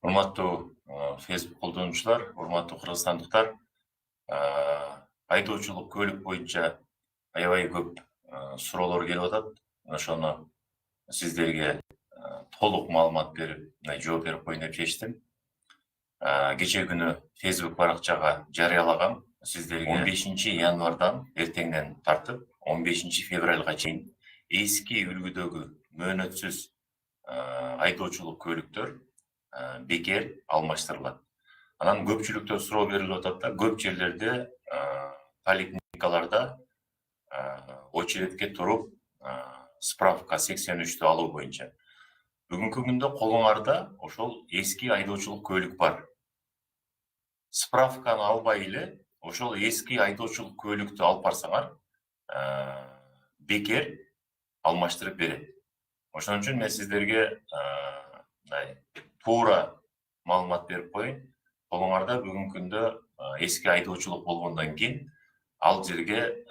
Урматтуу Facebook колдонуучулар, урматтуу кыргызстандыктар, айдоочулук көлүк боюнча аябай көп суроолор келип атат. Ошону сиздерге толук маалымат берип, жооп берип коеюн деп чечтим. Кечээ күнү Facebook баракчага жарыялагам. Сиздерге 15 январдан эртеңден тартып 15 февралга чейин эски үлгүдөгү мөөнөтсүз айдоочулук көлүктөр бекер алмаштырылат. Анан көпчүлүктө суроо берилип атат да, көп жерлерде поликлиникаларда очередке туруп справка 83'tü алуу боюнча. Бүгүнкү күндө колуңарда ошол эски айдоочулук көлүк бар. Справканы албай эле ошол эски айдоочулук көлүктү алып барсаңар, бекер алмаштырып берет. Ошон үчүн мен сиздерге туура маалымат берип коеюн. Колуңарда бүгүнкү күндө эски айдоочулук болгондон кийин ал жерге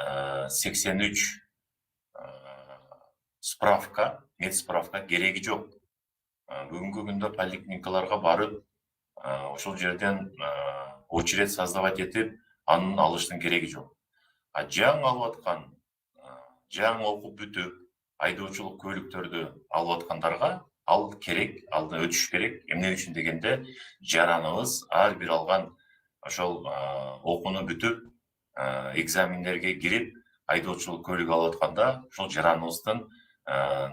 83 справка, медсправка кереги жок. Бүгүнкү күндө поликлиникаларга барып, ошол жерден очеред создавать этип, анын алыштын кереги жок. Жаңы алып аткан, жаңы окуп бүтүп, айдоочулук көлүктөрдү алып аткандарга ал керек, алдын өтүш керек. Эмне үчүн дегенде, жараныбыз ар бир алган ошол окууну бүтүп, экзамендерге кирип, айдоочулук көлүк алып атканда, ошол жараныбыздын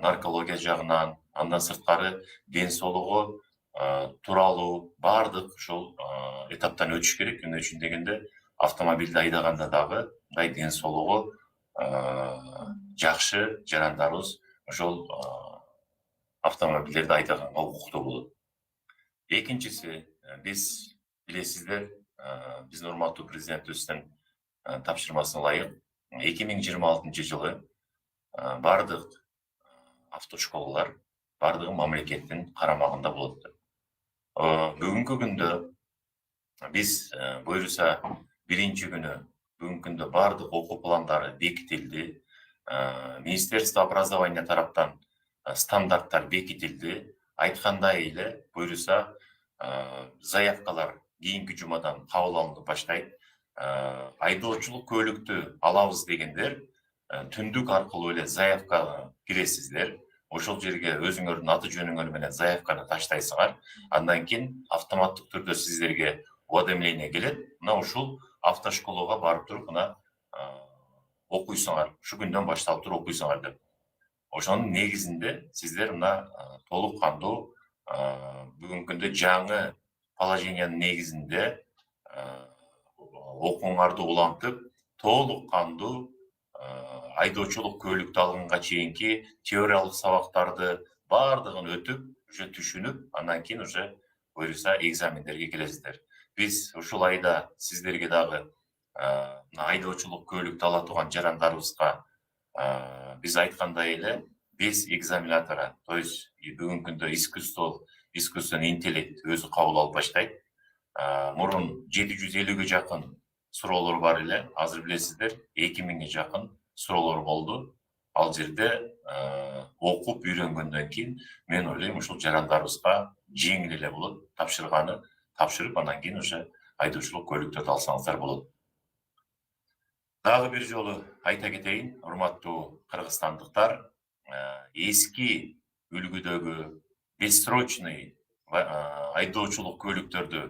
наркология жагынан, андан сырткары ден соолугу тууралуу бардык ошол этаптан өтүш керек. Эмне үчүн дегенде, автомобилди айдаганда дагы ден соолугу жакшы жарандарыбыз ошол автомобилдерди айдаганга укуктуу болот. Экинчиси, биз билесиздер, биздин урматтуу президентибиздин тапшырмасына ылайык 2026 жылы бардык автошколалар бардыгы мамлекеттин карамагында болот. Бүгүнкү күндө биз буюрса биринчи күнү бүгүнкү күндө бардык окуу пландары бекитилди. Министерство образования тараптан стандарттар бекитилди. Айткандай эле буюрса заявкалар кийинки жумадан кабыл алынып баштайт. Айдоочулук көлүктү алабыз дегендер түндүк аркылуу эле заявка киресиздер. Ошол жерге өзүңөрдүн аты жөнүңөр менен заявканы таштайсыңар. Андан кийин автоматтык түрдө сиздерге уведомление келет. Мына ушул автошколага барып туруп, мына окуйсуңар. Ушу күндөн башталып туруп окуйсуңар деп. Ошонун негизинде сиздер мына толук кандуу бүгүнкү күндө жаңы положениянын негизинде окууңарды улантып, толук кандуу айдоочулук көлүктү алганга чейинки теориялык сабактарды бардыгын өтүп, уже түшүнүп, андан кийин уже буюрса экзамендерге келесиздер. Биз ушул айда сиздерге дагы айдоочулук көлүктү ала турган жарандарыбызга биз айткандай эле 5 экзаменатора, то есть бүгүнкү күндө искусственный интеллект өзү кабыл алып баштайт. Мурун 750-ге жакын суроолор бар эле, азыр билесиздер 2000-ге жакын суроолор болду. Ал жерде окуп үйрөнгөндөн кийин мен ойлойм ушул жарандарыбызга жеңил эле болот, тапшырганы тапшырып, андан кийин уже айдоочулук көлүктөрдү алсаңыздар болот. Дагы бир жолу айта кетейин, урматтуу кыргызстандыктар, эски үлгүдөгү бессрочный айдоочулук көлүктөрдү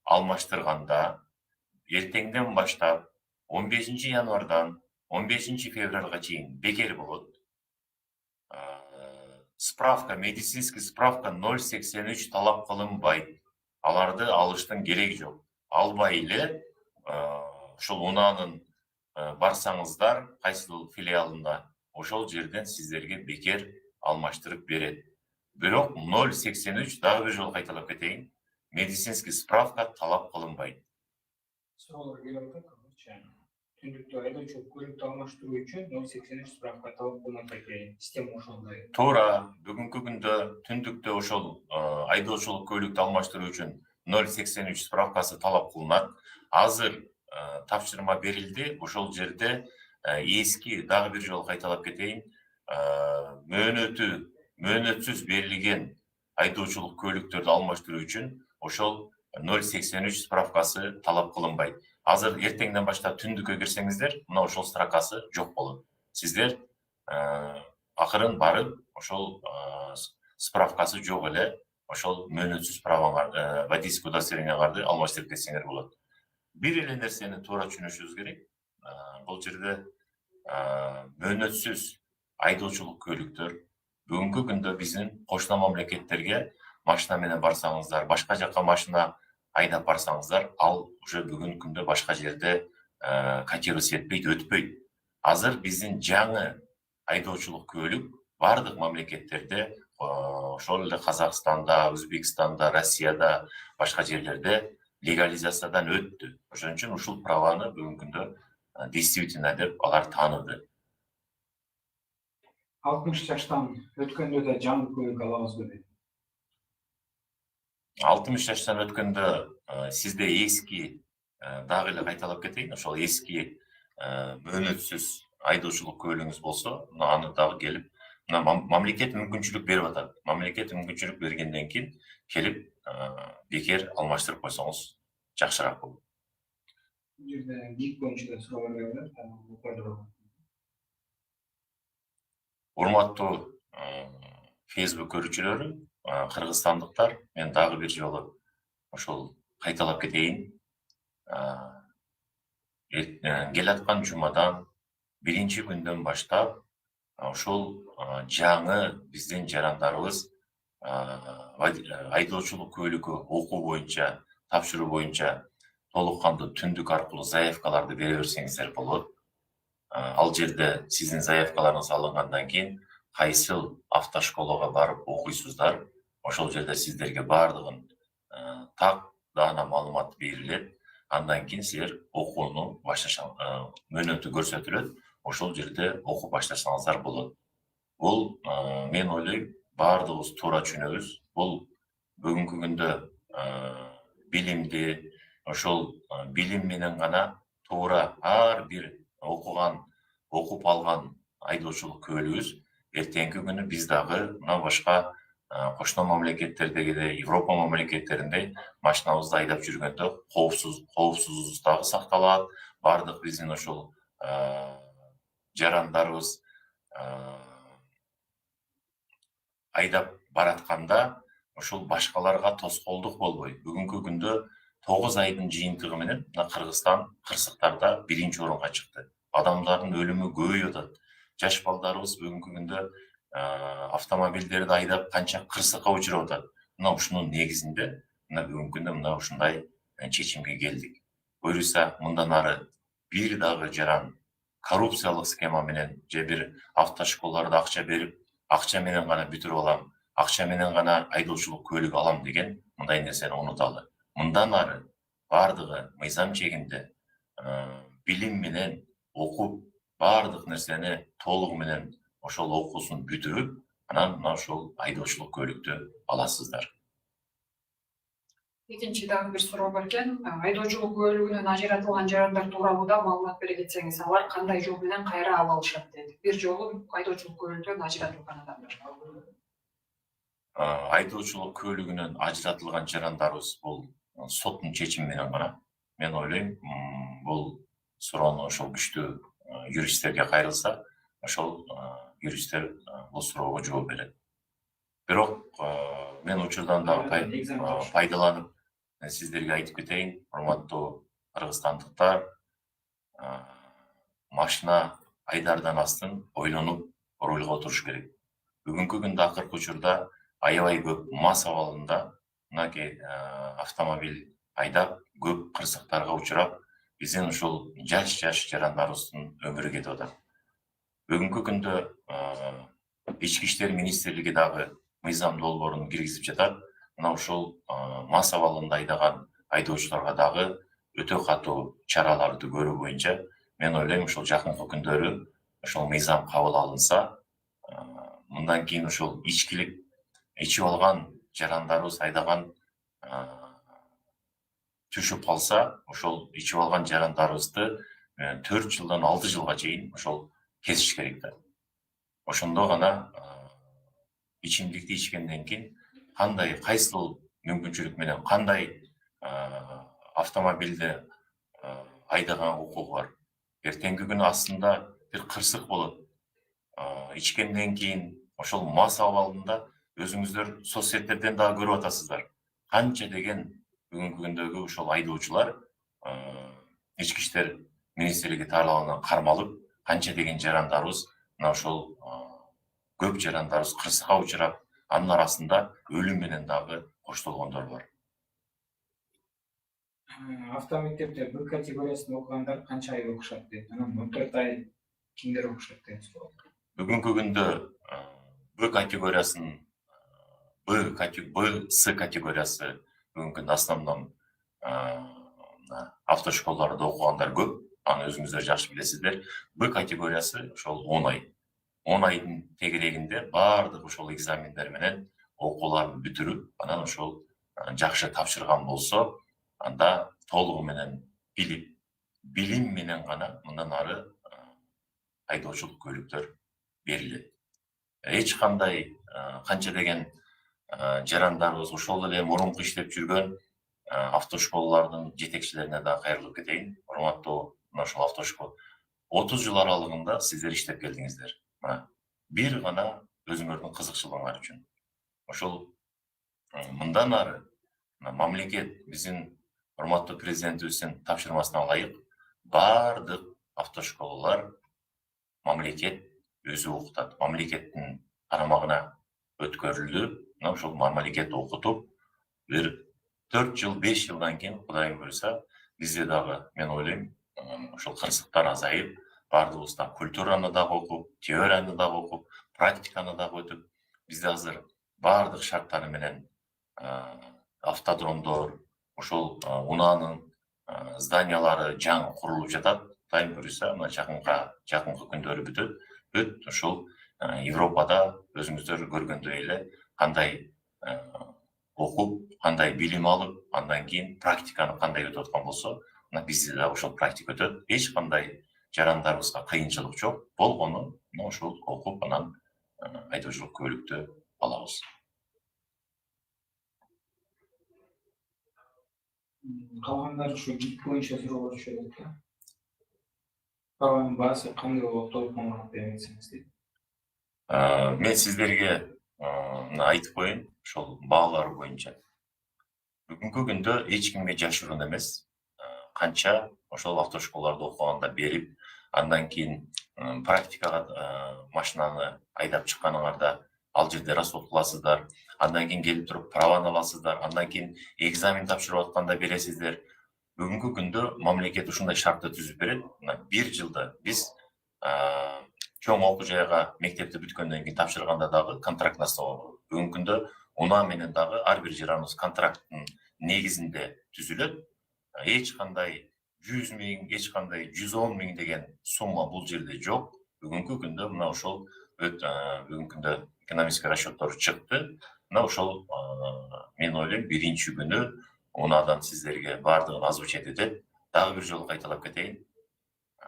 алмаштырганда эртеңден баштап 15 январдан 15 февралга чейин бекер болот. Справка, медицинский справка 083 талап кылынбайт. Аларды алыштын кереги жок. Албай эле ошол унаанын барсаңыздар, кайсыл филиалында, ошол жерден сиздерге бекер алмаштырып берет. Бирок 083 дагы бир жолу кайталап кетейин. медицинский справка талап кылынбайт. Sorular geliyor da yani. Tündükte айдоочулук көлүктү алмаштыруу үчүн 083 справка талап кылмак экен. Система ошондой. Туура, бүгүнкү күндө түндүктө ошол айдоочулук көлүктү алмаштыруу үчүн 083 справкасы талап кылынат. Азыр тапшырма берилди. Ошол жерде эски дагы бир жолу кайталап кетейин. Мөөнөтсүз берилген айдоочулук көлүктөрдү алмаштыруу үчүн ошол 083 справкасы талап кылынбайт. Азыр эртеңден баштап түндүккө кирсеңиздер, мына ошол справкасы жок болот. Сиздер акырын барып, ошол справкасы жок эле, ошол мөөнөтсүз водительский удостоверенияларды алмаштырып кетсеңер болот. Бир эле нерсени туура түшүнүшүбүз керек. Бул жерде мөөнөтсүз айдоочулук көлүктөр бүгүнкү күндө биздин кошуна мамлекеттерге машина менен барсаңыздар, башка жакка машина айдап барсаңыздар, ал уже бүгүнкү күндө башка жерде котироваться этпейт, өтпөйт. Азыр биздин жаңы айдоочулук көлүк бардык мамлекеттерде, ошол эле Казакстанда, Өзбекстанда, Россияда, башка жерлерде легализациядан өттү. Ошон үчүн ушул праваны бүгүнкү күндө действительно деп алар тааныды. 60 жаштан өткөндө да жаңы көлүк алабызбы дейт. 60 жаштан өткөндө сизде эски дагы эле кайталап кетейин, ошол эски мөөнөтсүз айдоочулук көлүгүңүз болсо, аны дагы келип, мамлекет мүмкүнчүлүк берип атат. Мамлекет мүмкүнчүлүк бергенден кийин келип бекер алмаштырып койсоңуз жакшыраак болот. Бул жерде бик боюнча да суроолор келет. Урматтуу Facebook көрүүчүлөрү, кыргызстандыктар, мен дагы бир жолу ошол кайталап кетейин. Келаткан жумадан биринчи күндөн баштап ошол жаңы биздин жарандарыбыз айдоочулук көлүгү окуу боюнча, тапшыруу боюнча толук кандуу түндүк аркылуу заявкаларды бере берсеңиздер болот. Ал жерде сиздин заявкаларыңыз алынгандан кийин кайсыл автошколага барып окуйсуздар, ошол жерде сиздерге бардыгын так даана маалымат берилет. Андан кийин силер окууну башташаңыздар, мөөнөтү көрсөтүлөт, ошол жерде окуп баштасаңыздар болот. Бул мен ойлойм, бардыгыбыз туура түшүнөбүз. Бул бүгүнкү күндө билимди, ошол билим менен гана туура ар бир окуп алган айдоочулук көлүгүбүз эртеңки күнү биз дагы мына башка кошуна мамлекеттердегидей, Европа мамлекеттеринде машинабызды айдап жүргөндө коопсуздук дагы сакталат. Бардык биздин ошол жарандарыбыз айдап баратканда ошол башкаларга тоскоолдук болбой. Бүгүнкү күндө 9 айдын жыйынтыгы менен Кыргызстан кырсыктарда биринчи орунга чыкты. Адамдардын өлүмү көбөйүп атат. Жаш балдарыбыз бүгүнкү күндө автомобилдерди айдап канча кырсыкка учурап атат. Мына ушунун негизинде бүгүнкү күндө мына ушундай чечимге келдик. Буюрса мындан ары бир дагы жаран коррупциялык схема менен же бир автошколаларда акча берип, акча менен гана бүтүрүп алам, акча менен гана айдоочулук көлүк алам деген мындай нерсени унуталы. Мындан ары бардыгы мыйзам чегинде билим менен окуп, бардык нерсени толугу менен ошол окуусун бүтүрүп, анан мына ошол айдоочулук көлүктү аласыздар. Экинчи дагы бир суроо бар экен. Айдоочулук көлүгүнөн ажыратылган жарандар тууралуу маалымат бере кетсеңиз, алар кандай жол менен кайра ала алышат деди. Бир жолу айдоочулук көлүгүнөн ажыратылган адамдар. Айдоочулук көлүгүнөн ажыратылган жарандарыбыз бул соттун чечими менен гана. Мен ойлойм, бул суроону ошол күчтүү юристтерге кайрылса, ошол юристтер бул суроого жооп берет. Бирок мен учурдан дагы пайдаланып сиздерге айтып кетейин, урматтуу кыргызстандыктар, машина айдардан астын ойлонуп рулга отуруш керек. Бүгүнкү күндө акыркы учурда аябай көп мас абалында мынакей автомобиль айдап көп кырсыктарга учурап, биздин ушул жаш жарандарыбыздын өмүрү кетип атат. Бүгүнкү күндө Ички иштер министрлиги дагы мыйзам долбоорун киргизип жатат. мына ушул мас абалында айдаган айдоочуларга дагы өтө катуу чараларды көрүү боюнча мен ойлойм ушул жакынкы күндөрү ошол мыйзам кабыл алынса, мындан кийин ушул ичкилик ичип алган жарандарыбыз айдаган түшүп калса, ошол ичип алган жарандарыбызды 4 жылдан 6 жылга чейин ошол kesиш керек да. Ошондо гана ичимдикти ичкенден кийин кандай кайсыл мүмкүнчүлүк менен кандай автомобилди айдаган укугу бар. Эртеңки күнү астында бир кырсык болот. Ичкенден кийин ошол мас абалында өзүңүздөр соцсеттерден дагы көрүп атасыздар. Канча деген бүгүнкү күндөгү ошол айдоочулар ички иштер министрлиги тарабынан кармалып, канча деген жарандарыбыз мына ошол көп жарандарыбыз кырсыкка учурап, анын арасында өлүм менен дагы коштолгондор бар. Автомектепте Б категориясында окугандар канча ай окушат дейт. Анан 14 ай кимдер окушат деген суроо. Бүгүнкү күндө Б категориясын С категориясы бүгүнкү күндө основном автошколаларда окугандар көп. Аны өзүңүздөр жакшы билесиздер. Б категориясы ошол 10 ай. 10 айдын тегерегинде баардык ошол экзамендер менен окууларын бүтүрүп, анан ошол жакшы тапшырган болсо, анда толугу менен билим менен гана мындан ары айдоочулук көйлүктөр берилет. Эч кандай канча деген жарандарыбыз ошол эле мурунку иштеп жүргөн автошколалардын жетекчилерине да кайрылып кетейин. Урматтуу ошол автошкол 30 жыл аралыгында сиздер иштеп келдиңиздер. Бир гана өзүңөрдүн кызыкчылыгыңар үчүн. Ошол мындан ары мамлекет биздин урматтуу президентибиздин тапшырмасына ылайык баардык автошколалар мамлекет өзү окутат. Мамлекеттин карамагына өткөрүлдү. Мына ошол мамлекет окутуп, бир 4 жыл, 5 жылдан кийин Кудайым буйрса, бизде дагы, мен ойлойм, ошол кырсыктар азайып, баардыгыбыз да культураны дагы окуп, теорияны дагы окуп, практиканы дагы өтүп, бизде азыр баардык шарттары менен автодромдор, ошол унаанын зданиялары жаңы курулуп жатат. Кудайым буйрса, мына жакынкы күндөрү бүтөт. Ошол Европада өзүңүздөр көргөндөй эле кандай окуп, кандай билим алып, андан кийин практиканы кандай өтүп аткан болсо, мына бизде да ошол практика өтөт. Эч кандай жарандарыбызга кыйынчылык жок. Болгону мына ошол окуп, анан айдоочулук көйлүктү алабыз. Калгандар ушу гид боюнча суроолор түшөт да. Калганын баасы кандай болот, толук маалымат бериңиз дейт. Мен сиздерге айтып коеюн, ошол баалар боюнча. Бүгүнкү күндө эч кимге жашыруун эмес. Канча ошол автошколаларда окуганда берип, андан кийин практикага машинаны айдап чыкканыңарда ал жерде расход кыласыздар. Андан кийин келип туруп праваны аласыздар. Андан кийин экзамен тапшырып атканда бересиздер. Бүгүнкү күндө мамлекет ушундай шартты түзүп берет. Мына 1 жылда биз чоң окуу жайга мектепти бүткөндөн кийин тапшырганда дагы контракт настабалып. Бүгүнкү күндө унаа менен дагы ар бир жараныбыз контракттын негизинде түзүлөт. Эч кандай 100 миң, эч кандай 110 миң деген сумма бул жерде жок. Бүгүнкү күндө мына ошол бүгүнкү күндө экономический расчеттор чыкты. Мына ошол мен ойлойм биринчи күнү унаадан сиздерге баардыгын озвучать этет. Дагы бир жолу кайталап кетейин.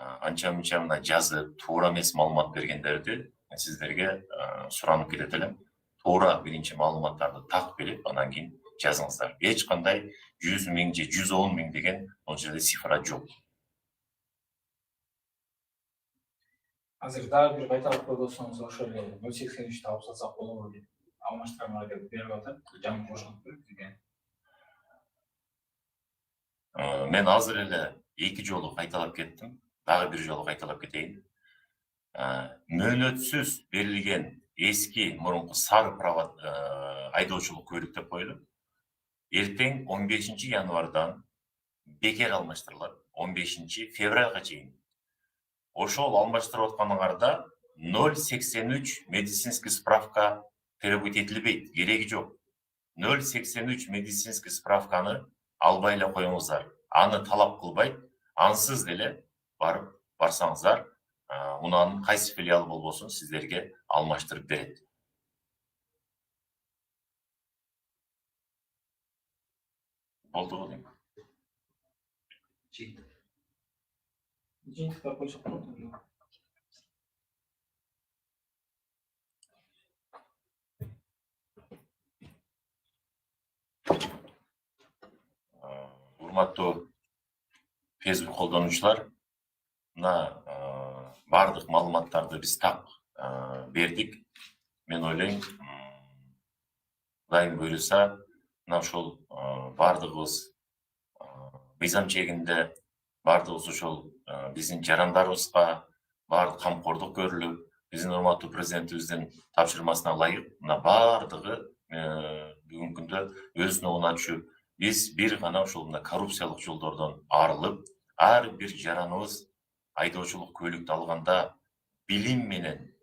Анча-мынча мына жазып, туура эмес маалымат бергендерди сиздерге суранып кетет элем. Туура биринчи маалыматтарды так берип, анан кийин жазыңыздар. Эч кандай 100 миң же 110 миң деген ол жерде цифра жок. Азыр дагы бир кайталап койгонсоңуз ошол 083 алып салсак болобу деп алмаштыраңар деп берип атат. Жаңы кошулуп бизге. Мен азыр эле 2 жолу кайталап кеттим. Дагы бир жолу кайталап кетейин. Мөөнөтсүз берилген эски мурунку сары права айдоочулук көйлүк деп коелу. Эртең 15 январдан бекер алмаштырылат. 15 февралга чейин. Ошол алмаштырып атканыңарда 083 медицинский справка требовать этилбейт, кереги жок. 083 медицинский справканы албай эле коюңуздар. Аны талап кылбайт, ансыз деле барсаңыздар, унанын кайсы филиал болбосун сиздерге алмаштырып берет. Болдуго дейм. Жиынтыктар койсок болот. Урматтуу Facebook колдонуучулар, мына бардык маалыматтарды биз так бердик. Мен ойлойм, Кудайым буйруса, мына ошол бардыгыбыз мыйзам чегинде, бардыгыбыз ошол биздин жарандарыбызга бардык камкордук көрүлүп, биздин урматтуу президентибиздин тапшырмасына ылайык, мына бардыгы бүгүнкү күндө өзүнө унаа түшүп, биз бир гана ошол мына коррупциялык жолдордон арылып, ар бир жараныбыз айдоочулук көлүктү алганда билим менен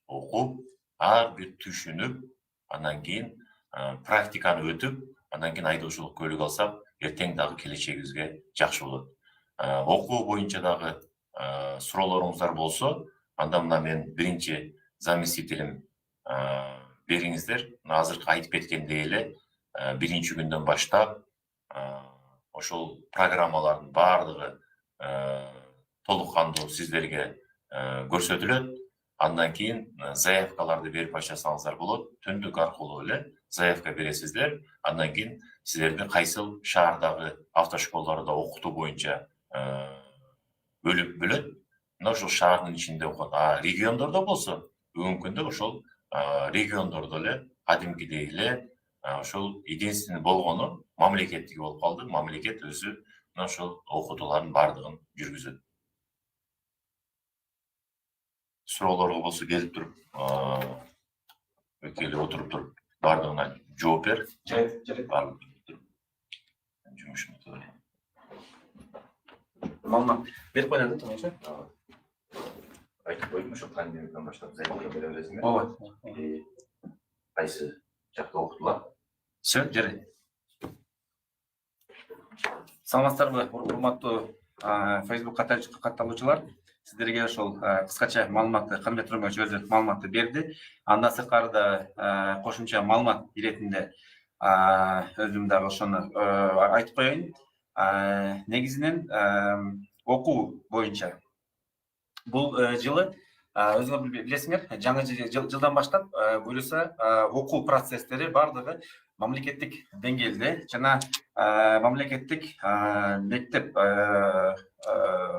окуп, ар бир түшүнүп, андан кийин практиканы өтүп, андан кийин айдоочулук көлүк алсак, эртең дагы келечегибизге жакшы болот. Окуу боюнча дагы суроолоруңуздар болсо, анда мына мен биринчи заместителим бериңиздер. Азыркы айтып кеткендей эле, биринчи күндөн баштап ошол программалардын бардыгы толук кандуу сиздерге көрсөтүлөт. Андан кийин заявкаларды берип баштасаңыздар болот. Түндүк аркылуу эле заявка бересиздер. Андан кийин силерди кайсыл шаардагы автошколаларда окутуу боюнча бөлүп бөлөт. Мына ошол шаардын ичинде окут. Региондордо болсо, бүгүнкү күндө ошол региондордо эле кадимкидей эле ошол единственный болгону мамлекеттики болуп калды. Мамлекет өзү мына ошол окутуулардын бардыгын жүргүзөт. Суроолорго болсо келип туруп, өткөлүп отуруп туруп, бардыгына жооп бер. Жарайт. Жумушум өтө эле. Маалымат берип коелу тумайчы. Айтып коюм, ошо пандемиядан баштап заявка бере бересиңер. Ооба. Кайсы жакта окутулат? Все, жарайт. Саламатсыздарбы, урматтуу Facebook катталуучулар. Сиздерге ошол кыскача маалыматты Камилет Ромович өзү маалыматты берди. Андан сырткары кошумча маалымат иретинде өзүм дагы ошону айтып коеюн. Негизинен окуу боюнча бул жылы өзүңөр билесиңер, жаңы жылдан баштап буюрса окуу процесстери бардыгы мамлекеттик деңгээлде жана мамлекеттик мектеп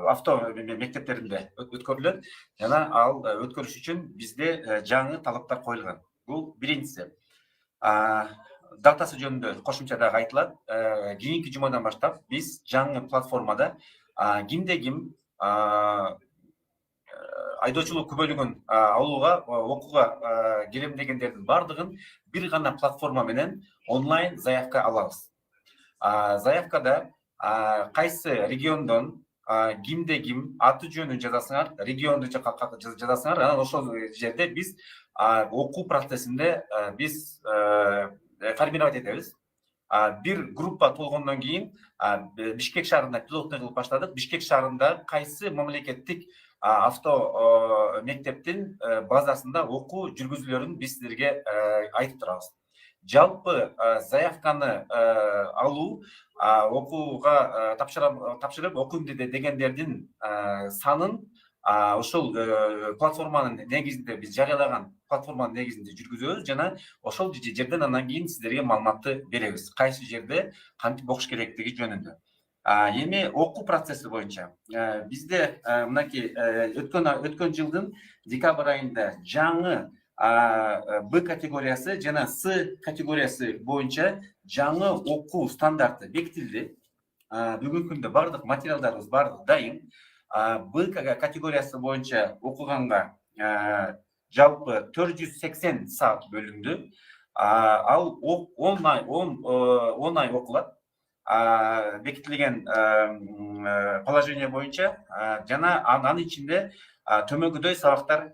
авто мектептеринде өткөрүлөт. Жана ал өткөрүш үчүн бизде жаңы талаптар коюлган. Бул биринчиси. Датасы жөнүндө кошумча дагы айтылат. Кийинки жумадан баштап биз жаңы платформада кимде ким айдоочулук күбөлүгүн алууга, окууга келем дегендердин бардыгын бир гана платформа менен онлайн заявка алабыз. Заявкада кайсы региондон кимде ким аты жөнүн жазасыңар, регионду жазасыңар, анан ошол жерде биз окуу процессинде биз формировать этебиз. Бир группа толгондон кийин Бишкек шаарында пилоттун кылып баштадык. Бишкек шаарында кайсы мамлекеттик авто мектептин базасында окуу жүргүзүүлөрүн биз силерге айтып турабыз. Жалпы заявканы алуу, окууга тапшырып окуйм дегендердин санын ошол платформанын негизинде биз жарыялаган платформанын негизинде жүргүзөбүз жана ошол жерден андан кийин сиздерге маалыматты беребиз. Кайсы жерде кантип окуш керектиги жөнүндө. Эми окуу процесси боюнча бизде мынакей өткөн жылдын декабрь айында жаңы Б категориясы жана С категориясы боюнча жаңы окуу стандарты бекитилди. Бүгүнкү күндө бардык материалдарыбыз бардык дайын. Б категориясы боюнча окуганга жалпы 480 саат бөлүндү. Ал 10 ай окулат. Бекитилген положение боюнча жана анын ичинде төмөнгүдөй сабактар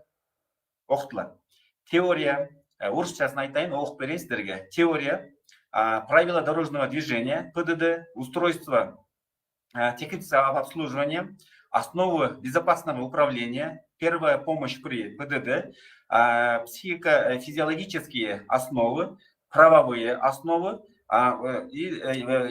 окутулат. Теория, орусчасын айтайын, окуп берейин сиздерге. Теория правила дорожного движения, ПДД, устройство технического обслуживания, основы безопасного управления, первая помощь при ПДД, психофизиологические основы, правовые основы и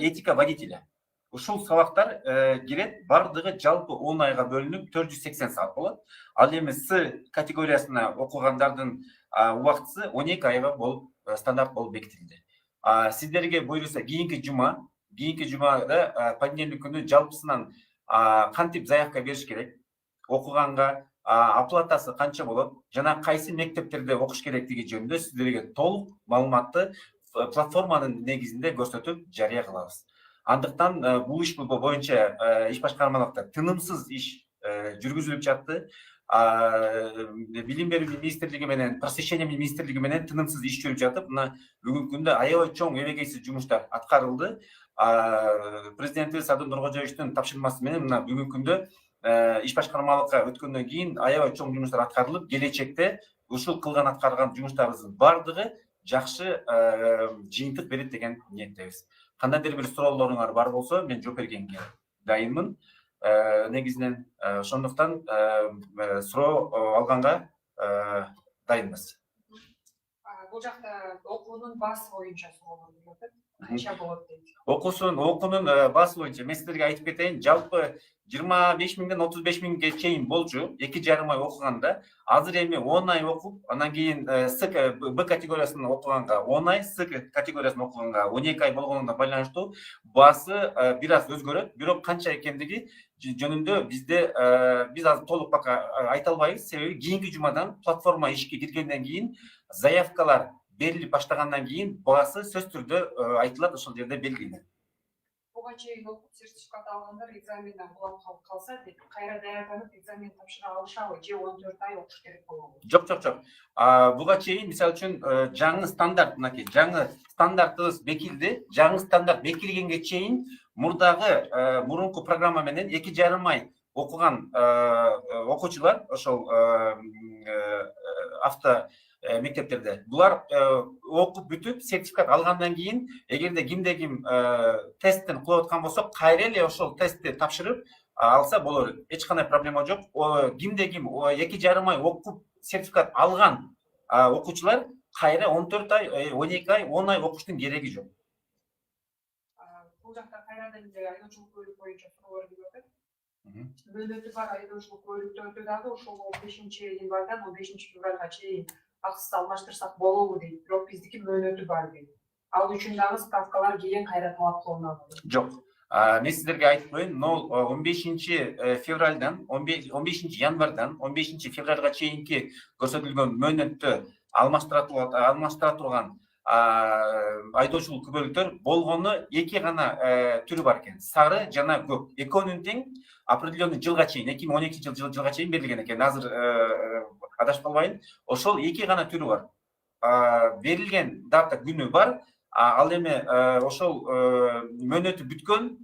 этика водителя. Ушул сабактар келет бардыгы жалпы 10 айга бөлүнүп 480 саат болот. Ал эми С категориясына окугандардын убактысы 12 айга болуп стандарт болуп бекитилди. Сиздерге буйруса кийинки жумада понедельник күнү жалпысынан кантип заявка бериш керек, окуганга оплатасы канча болот жана кайсы мектептерде окуш керектиги жөнүндө сиздерге толук маалыматты платформанын негизинде көрсөтүп жарыя кылабыз. Андыктан бул иш боюнча иш башкармалыкта тынымсыз иш жүргүзүлүп жатты. Билим берүү министрлиги менен, просвещение министрлиги менен тынымсыз иш жүрүп жатып, мына бүгүнкү күндө аябай чоң эбегейсиз жумуштар аткарылды. Президентибиз Садыр Нуркожоевичтин тапшырмасы менен мына бүгүнкү күндө иш башкармалыкка өткөндөн кийин аябай чоң жумуштар аткарылып, келечекте ушул кылган аткарган жумуштарыбыздын бардыгы жакшы жыйынтык берет деген ниеттебиз. Кандайдыр бир суроолоруңар бар болсо, мен жооп бергенге дайынмын. Негизинен ошондуктан суроо алганга дайынбыз. Бул жакта окуунун баасы боюнча суроолор келип атат. Канча болот дейт. Окуунун баасы боюнча мен сиздерге айтып кетейин, жалпы 25 миңден 35 миңге чейин болчу, 2,5 ай окуганда, азыр эми 10 ай окуп, анан кийин С Б категориясын окуганга 10 ай, С категориясын окуганга 12 ай болгонуна байланыштуу баасы бир аз өзгөрөт. Бирок канча экендиги жөнүндө биз азыр толук бака айта албайбыз, себеби кийинки жумадан платформа ишке киргенден кийин заявкалар берилип баштагандан кийин баасы сөзсүз түрдө айтылат, ошол жерде белгиленет. Буга чейин окуп сертификат алгандар экзаменден кулап калса деп, кайра даярданып экзамен тапшыра алышабы же 14 ай окуш керек болобу? Жок. Буга чейин мисалы үчүн жаңы стандарт, мынакей жаңы стандартыбыз бекилди. Жаңы стандарт бекилгенге чейин мурунку программа менен 2,5 ай окуган окуучулар ошол авто мектептерде булар окуп бүтүп сертификат алгандан кийин, эгерде ким тесттен кылып аткан болсо, кайра эле ошол тестти тапшырып алса болор. Эч кандай проблема жок. Кимде ким 2,5 ай окуп сертификат алган окуучулар кайра 14 ай, 12 ай, 10 ай окуштун кереги жок. Бул жакта кайрадан эле айдоочулук көйлүк боюнча суроолор келип атат. Мөөнөтү бар айдоочулук көйлүктөрдү дагы ошол 15-январдан 15-февралга чейин акысыз алмаштырсак болобу дейт. Бирок биздики мөөнөтү бар дейт. Ал үчүн дагы справкалар кийин кайра талап кылынабы? Жок. Мен сиздерге айтып коеюн, 15 январдан 15 февралга чейинки көрсөтүлгөн мөөнөттө алмаштыра турган айдоочулук күбөлүктөр болгону 2 гана түрү бар экен. Сары жана көк. Экөөнүн тең определенный жылга чейин, 2012 жылга чейин берилген экен. Азыр адашып калбайын. Ошол 2 гана түрү бар. Берилген дата күнү бар. Ал эми ошол мөөнөтү бүткөн,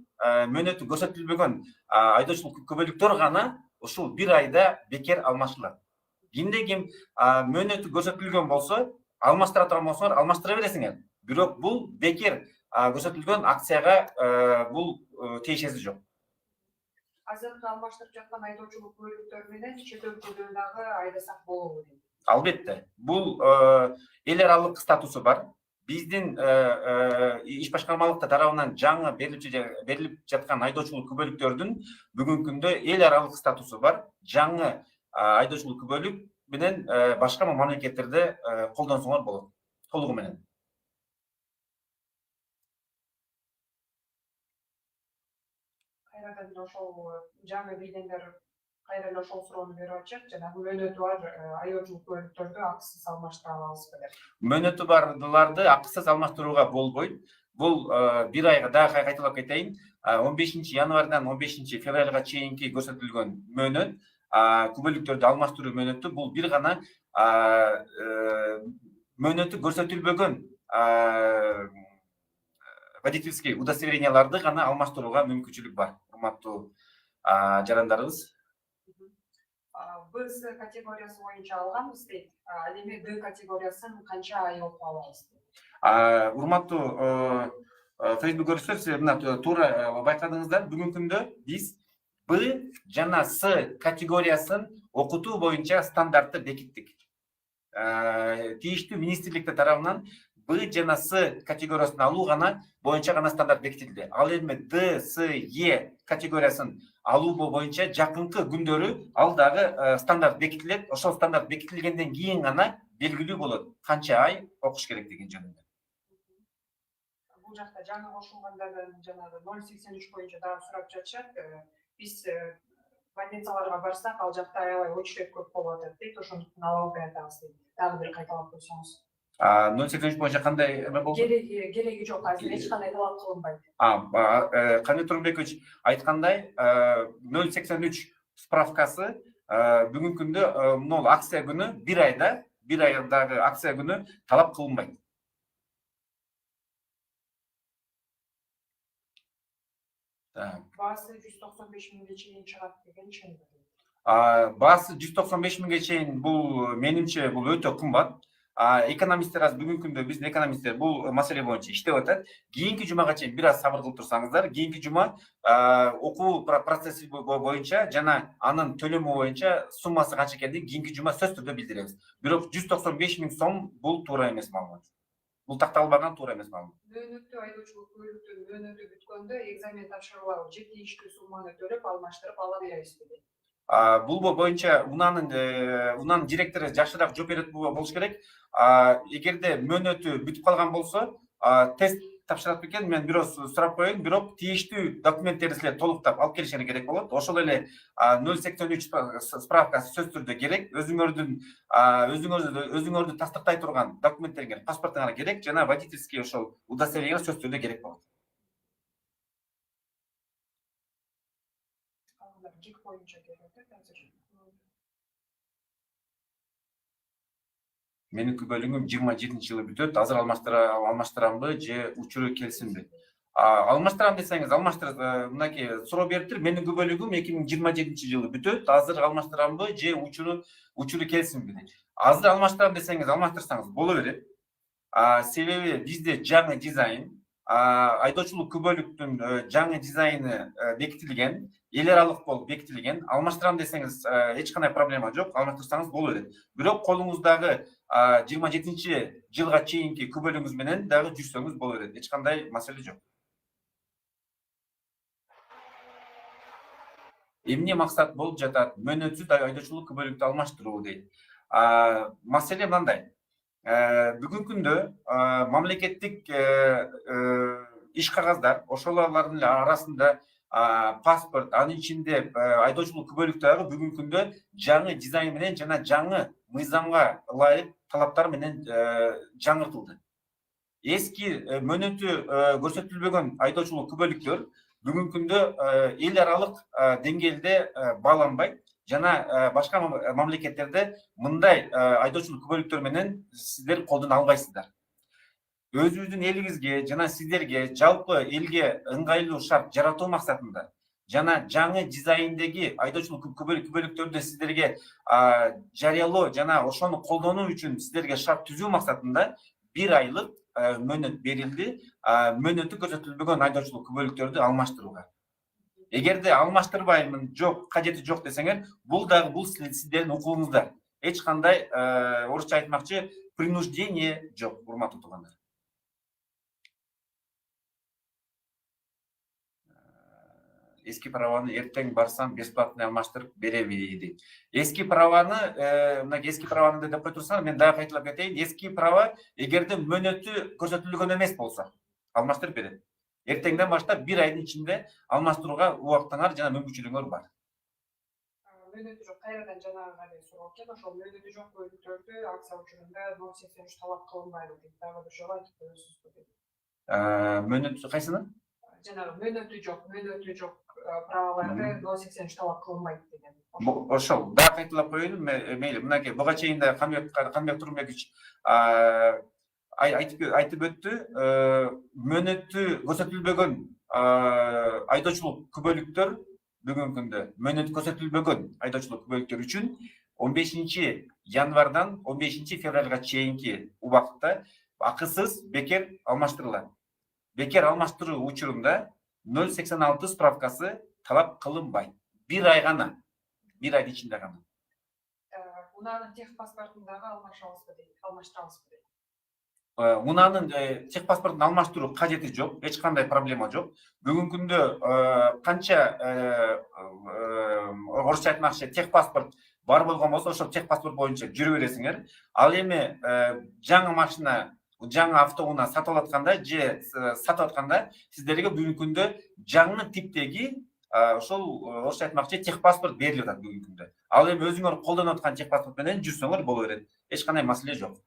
мөөнөтү көрсөтүлбөгөн айдоочулук күбөлүктөр гана ушул 1 айда бекер алмашылат. Кимде ким мөөнөтү көрсөтүлгөн болсо, алмаштыра турган болсоңор, алмаштыра бересиңер. Бирок бул бекер көрсөтүлгөн акцияга бул тиешеси жок. Азыркы алмаштырып жаткан айдоочулук көйлүктөр менен чет өлкөдөн дагы айдасак болобу дейт. Албетте. Бул эл аралык статусу бар. Биздин иш башкармалыкта тарабынан жаңы берилип жаткан айдоочулук күбөлүктөрдүн бүгүнкү күндө эл аралык статусу бар. Жаңы айдоочулук күбөлүк менен башка мамлекеттерде колдонсоңор болот. Толугу менен. Кайрадан ошол жаңы билгендер кайра эле ошол суроону берип атышат. Жана мөөнөтү бар айдоочулук көйлүктөрдү акысыз алмаштыра алабызбы деп. Мөөнөтү барларды акысыз алмаштырууга болбойт. Бул 1 айга дагы кайталап кетейин. 15 январдан 15 февралга чейинки көрсөтүлгөн мөөнөт, күбөлүктөрдү алмаштыруу мөөнөтү бул бир гана мөөнөтү көрсөтүлбөгөн водительский удостоверенияларды гана алмаштырууга мүмкүнчүлүк бар. Урматтуу жарандарыбыз. Б категориясы боюнча алганбыз дейт. Ал эми Д категориясын канча ай окуп алабыз дейт. Урматтуу Facebook көрүүчүлөр, мына туура байкадыңыздар, бүгүнкү күндө биз Б жана С категориясын окутуу боюнча стандартты бекиттик. Тийиштүү министрликтер тарабынан Б жана С категориясын алуу гана боюнча гана стандарт бекитилди. Ал эми Д, С, Е категориясын алуу боюнча жакынкы күндөрү ал дагы стандарт бекитилет. Ошол стандарт бекитилгенден кийин гана белгилүү болот канча ай окуш керек деген жөнүндө. Бул жакта жаңы кошулгандардан жанагы 083 боюнча дагы сурап жатышат. Биз больницаларга барсак, ал жакта аябай очередь көп болуп атат дейт. Ошондуктан ала албай атабыз дейт. Дагы бир кайталап койсоңуз. 083 боюнча кандай эме болду? Кереги жок, азыр эч кандай талап кылынбайт. Камил Турунбекович айткандай, 083 справкасы бүгүнкү күндө могул акция күнү бир айдагы акция күнү талап кылынбайт. Баасы 195 миңге чейин чыгат деген чын. Баасы 195 миңге чейин бул менимче бул өтө кымбат. Экономисттер аз бүгүнкү күндө биздин экономисттер бул маселе боюнча иштеп атат. Кийинки жумага чейин бир аз сабыр кылып турсаңыздар, кийинки жума окуу процесси боюнча жана анын төлөмү боюнча суммасы канча экендигин кийинки жума сөзсүз түрдө билдиребиз. Бирок 195 миң сом бул туура эмес маалымат. Бул такталбаган туура эмес маалымат. Мөөнөттүү айдоочулук көлүктүн мөөнөтү бүткөндө экзамен тапшырылабы, жетиштүү сумманы төлөп алмаштырып ала беребизби дейт. Бул боюнча унаанын директору жакшыраак жооп берет болуш керек. Эгерде мөөнөтү бүтүп калган болсо, тест тапшырат бекен, мен бирок сурап коеюн, бирок тийиштүү документтерди силер толуктап алып келишиңер керек болот. Ошол эле 083 справкасы сөзсүз түрдө керек. Өзүңөрдү тастыктай турган документтериңер, паспортуңар керек жана водительский ошол удостоверение сөзсүз түрдө керек болот. ЖИК боюнча келет азыр. Менин күбөлүгүм 27-жылы бүтөт. Азыр алмаштырамбы же учуру келсинби? Алмаштырам десеңиз, мынакей суроо бериптир. Менин күбөлүгүм 2027-жылы бүтөт. Азыр алмаштырамбы же учуру келсинби? Азыр алмаштырам десеңиз, алмаштырсаңыз боло берет. Себеби бизде жаңы дизайн, айдоочулук күбөлүктүн жаңы дизайны бекитилген, эл аралык болуп бекитилген. Алмаштырам десеңиз эч кандай проблема жок, алмаштырсаңыз боло берет. Бирок колуңуздагы 27-жылга чейинки күбөлүгүңүз менен дагы жүрсөңүз боло берет. Эч кандай маселе жок. Эмне максат болуп жатат? Мөөнөтсүз айдоочулук күбөлүктү алмаштыруу дейт. Маселе мындай. Бүгүнкү күндө мамлекеттик иш кагаздар, ошолордун арасында паспорт, анын ичинде айдоочулук күбөлүктөрү бүгүнкү күндө жаңы дизайн менен жана жаңы мыйзамга ылайык талаптар менен жаңыртылды. Эски мөөнөтү көрсөтүлбөгөн айдоочулук күбөлүктөр бүгүнкү күндө эл аралык деңгээлде бааланбайт жана башка мамлекеттерде мындай айдоочулук күбөлүктөр менен сиздер колдоно албайсыздар. Өзүбүздүн элибизге жана сиздерге жалпы элге ыңгайлуу шарт жаратуу максатында жана жаңы дизайндеги айдоочулук күбөлүктөрдү сиздерге жарыялоо жана ошону колдонуу үчүн сиздерге шарт түзүү максатында 1 айлык мөөнөт берилди. Мөөнөтү көрсөтүлбөгөн айдоочулук күбөлүктөрдү алмаштырууга. Эгерде алмаштырбаймын, жок, кажети жок десеңер, бул сиздердин укугуңуздар. Эч кандай орусча айтмакчы принуждение жок, урматтуу туугандар. Эски праваны эртең барсам бесплатно алмаштырып береби дейт. Эски праваны деп кой турсаңар, мен дагы кайталап кетейин. Эски права эгерде мөөнөтү көрсөтүлгөн эмес болсо, алмаштырып берет. Эртеңден баштап 1 айдын ичинде алмаштырууга убактыңар жана мүмкүнчүлүгүңөр бар. Мөөнөтү жок, кайрадан жанагы суроо экен, ошол мөөнөтү жок көлүктөрдү акция учурунда 083 талап кылынбайбы деп дагы бир жолу айтып коесузбу деп. Мөөнөтү кайсыны? Жанагы мөөнөтү жок праваларды 083 талап кылынбайт деген. Ошол дагы кайталап коеюн, мейли, мынакей буга чейин да Камбек Турунбекович айтып өттү. Мөөнөтү көрсөтүлбөгөн айдоочулук күбөлүктөр бүгүнкү күндө мөөнөт көрсөтүлбөгөн айдоочулук күбөлүктөр үчүн 15 январдан 15 февралга чейинки убакытта акысыз бекер алмаштырылат. Бекер алмаштыруу учурунда 0,86 справкасы талап кылынбайт. Bir ay гана. Bir айдын ичинде гана. Унанын техпаспортун дагы алмаштырабызбы дейт. Унанын техпаспортун алмаштыруу кажети жок, эч кандай проблема жок. Бүгүнкү күндө канча орусча айтмакчы техпаспорт бар болгон болсо, ошол техпаспорт боюнча жүрө бересиңер. Ал эми жаңы машина, жаңы автоунаа сатып атканда же сатып атканда сиздерге бүгүнкү күндө жаңы типтеги ошол орусча айтмакчы техпаспорт берилип атат бүгүнкү күндө. Ал эми өзүңөр колдонуп аткан техпаспорт менен жүрсөңөр боло берет. Эч кандай маселе жок.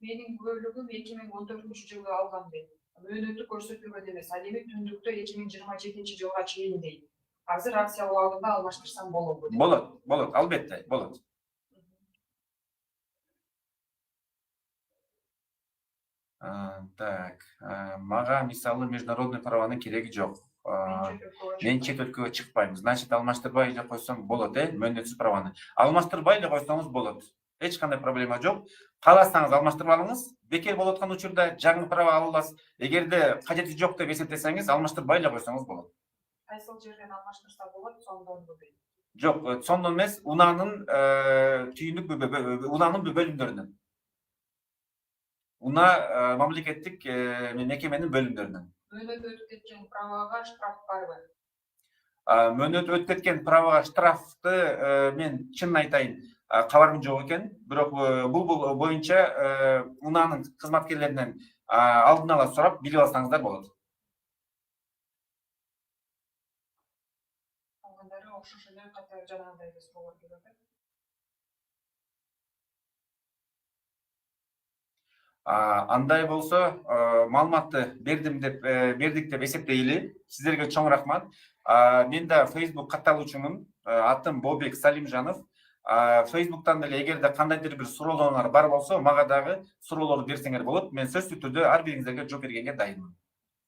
Менин бөлүгүм 2014-жылы алган дейт. Мөөнөтү көрсөтүлгөн эмес. Ал эми түндүктө 2027-жылга чейин дейт. Азыр акция убагында алмаштырсам болобу дейт. Болот, албетте, болот. Так, мага мисалы международный праванын кереги жок. Мен чет өлкөгө чыкпайм. Значит, алмаштырбай эле койсоң болот, мөөнөтсүз праваны. Алмаштырбай эле койсоңуз болот. Эч кандай проблема жок. Кааласаңыз алмаштырып алыңыз. Бекер болуп аткан учурда жаңы права ала аласыз. Эгерде кажети жок деп эсептесеңиз, алмаштырбай эле койсоңуз болот. Кайсыл жерден алмаштырса болот, сондонбу дейт. Жок, сондон эмес, унаанын унаанын бөлүмдөрүнөн. Уна мамлекеттик мекеменин бөлүмдөрүнөн. Мөөнөт өтүп кеткен правага штраф барбы? Мөөнөт өтүп кеткен правага штрафты мен чынын айтайын, кабарым жок экен. Бирок бул боюнча унаанын кызматкерлеринен алдын ала сурап билип алсаңыздар болот. Алгандары окшош эле кайта жанагындай эле суроолор келип атат. Андай болсо, маалыматты бердик деп эсептейли. Сиздерге чоң рахмат. Мен да Facebook катталуучумун. Атым Бобек Салимжанов. Facebook'тан деле эгерде кандайдыр бир суроолоруңар бар болсо, мага дагы суроолорду берсеңер болот. Мен сөзсүз түрдө ар бириңиздерге жооп бергенге дайынмын.